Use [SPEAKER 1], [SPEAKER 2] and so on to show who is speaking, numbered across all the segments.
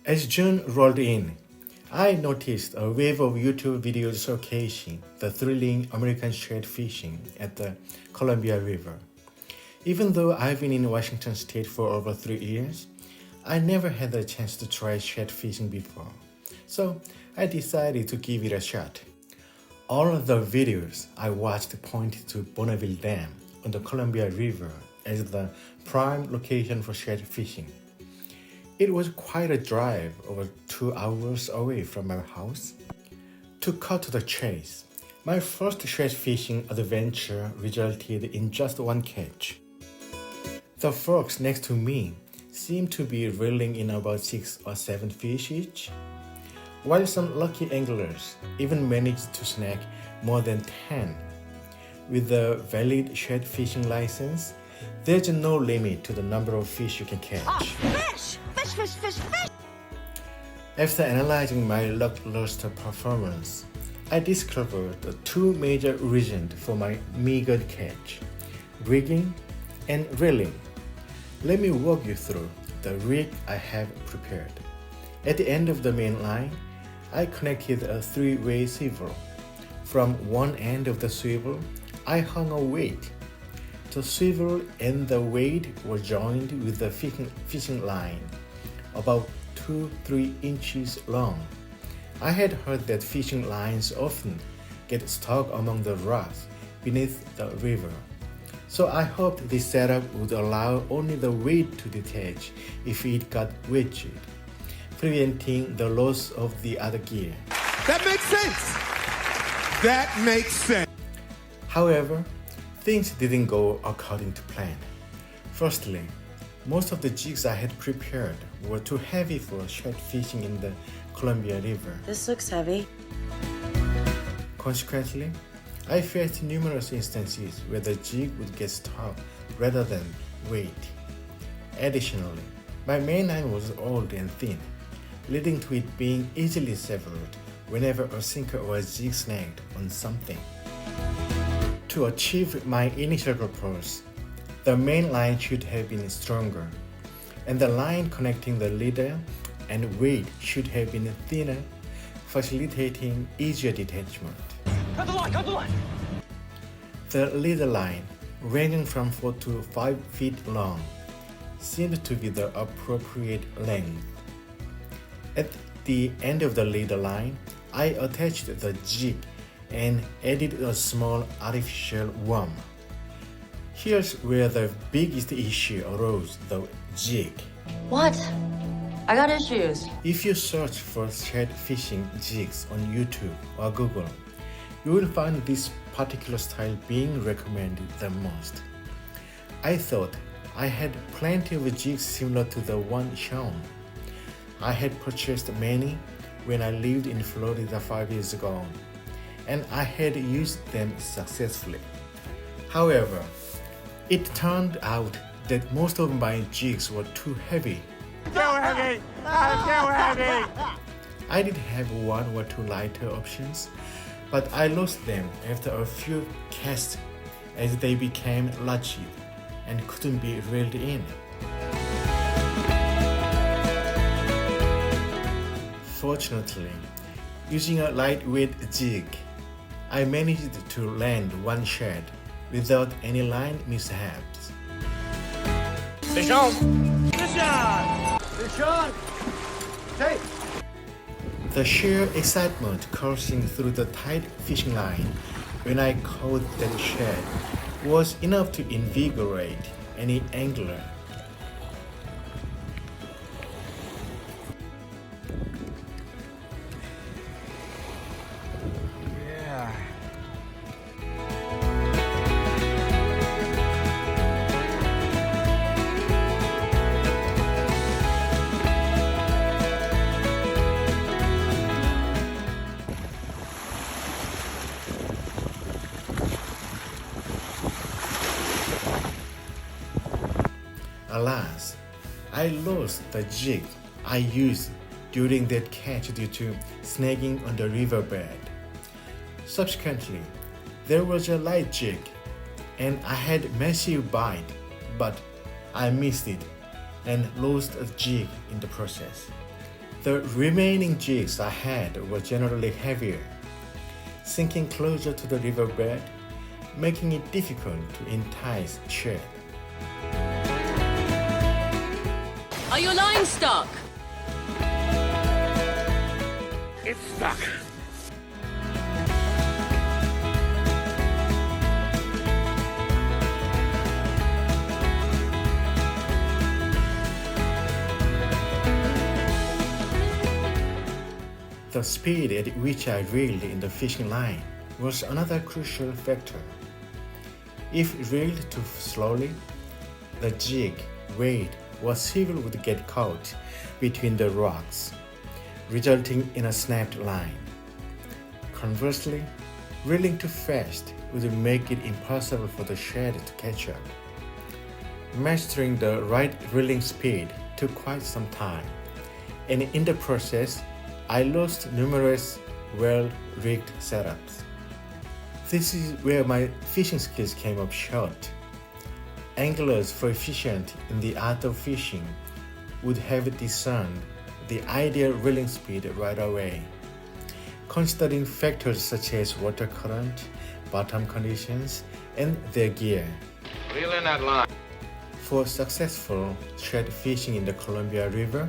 [SPEAKER 1] As June rolled in, I noticed a wave of YouTube videos showcasing the thrilling American shad fishing at the Columbia River. Even though I've been in Washington State for over 3 years, I never had the chance to try shad fishing before, so I decided to give it a shot. All of the videos I watched pointed to Bonneville Dam on the Columbia River as the prime location for shad fishing. It was quite a drive, over 2 hours away from my house. To cut to the chase, my first shad fishing adventure resulted in just one catch. The folks next to me seemed to be reeling in about 6 or 7 fish each, while some lucky anglers even managed to snag more than 10. With a valid shad fishing license, there's no limit to the number of fish you can catch.
[SPEAKER 2] Oh, fish! Fish, fish, fish, fish!
[SPEAKER 1] After analyzing my lackluster performance, I discovered the 2 major reasons for my meager catch: rigging and reeling. Let me walk you through the rig I have prepared. At the end of the main line, I connected a 3-way swivel. From one end of the swivel, I hung a weight. The swivel and the weight were joined with the fishing line, about 2-3 inches long. I had heard that fishing lines often get stuck among the rocks beneath the river, so I hoped this setup would allow only the weight to detach if it got wedged, preventing the loss of the other gear.
[SPEAKER 3] That makes sense. That makes sense.
[SPEAKER 1] However, things didn't go according to plan. Firstly, most of the jigs I had prepared were too heavy for shad fishing in the Columbia River.
[SPEAKER 2] This looks heavy.
[SPEAKER 1] Consequently, I faced numerous instances where the jig would get stuck rather than weight. Additionally, my main line was old and thin, leading to it being easily severed whenever a sinker or a jig snagged on something. To achieve my initial purpose, the main line should have been stronger, and the line connecting the leader and weight should have been thinner, facilitating easier detachment.
[SPEAKER 4] Cut the line! Cut the line!
[SPEAKER 1] The leader line, ranging from 4 to 5 feet long, seemed to be the appropriate length. At the end of the leader line, I attached the jig and added a small artificial worm. Here's where the biggest issue arose: the jig.
[SPEAKER 2] What? I got issues.
[SPEAKER 1] If you search for shad fishing jigs on YouTube or Google, you will find this particular style being recommended the most. I thought I had plenty of jigs similar to the one shown. I had purchased many when I lived in Florida 5 years ago, and I had used them successfully. However, it turned out that most of my jigs were too heavy.
[SPEAKER 4] Too heavy! Too heavy!
[SPEAKER 1] I did have 1 or 2 lighter options, but I lost them after a few casts as they became large and couldn't be reeled in. Fortunately, using a lightweight jig, I managed to land 1 shad without any line mishaps.
[SPEAKER 4] Fish on! Fish on! Fish on! Hey!
[SPEAKER 1] The sheer excitement coursing through the tight fishing line when I caught that shad was enough to invigorate any angler.
[SPEAKER 4] Yeah.
[SPEAKER 1] Alas, I lost the jig I used during that catch due to snagging on the riverbed. Subsequently, there was a light jig, and I had massive bite, but I missed it and lost a jig in the process. The remaining jigs I had were generally heavier, sinking closer to the riverbed, making it difficult to entice Shad.
[SPEAKER 2] Are your lines stuck?
[SPEAKER 4] It's stuck.
[SPEAKER 1] The speed at which I reeled in the fishing line was another crucial factor. If reeled too slowly, the jig weight was liable to get caught between the rocks, resulting in a snapped line. Conversely, reeling too fast would make it impossible for the shad to catch up. Mastering the right reeling speed took quite some time, and in the process, I lost numerous well-rigged setups. This is where my fishing skills came up short. Anglers proficient in the art of fishing would have discerned the ideal reeling speed right away, considering factors such as water current, bottom conditions, and their gear.
[SPEAKER 4] Reel in that line.
[SPEAKER 1] For successful shad fishing in the Columbia River,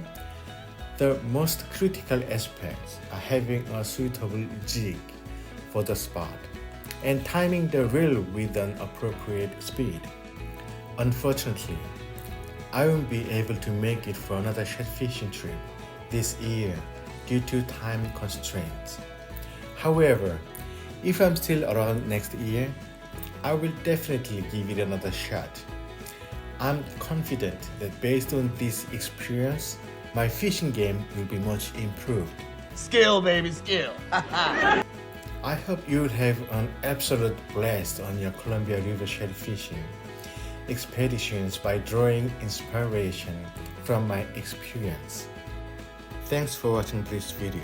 [SPEAKER 1] the most critical aspects are having a suitable jig for the spot and timing the reel with an appropriate speed. Unfortunately, I won't be able to make it for another shad fishing trip this year due to time constraints. However, if I'm still around next year, I will definitely give it another shot. I'm confident that based on this experience, my fishing game will be much improved.
[SPEAKER 5] Skill, baby, skill.
[SPEAKER 1] I hope you will have an absolute blast on your Columbia River shad fishing expeditions by drawing inspiration from my experience. Thanks for watching this video.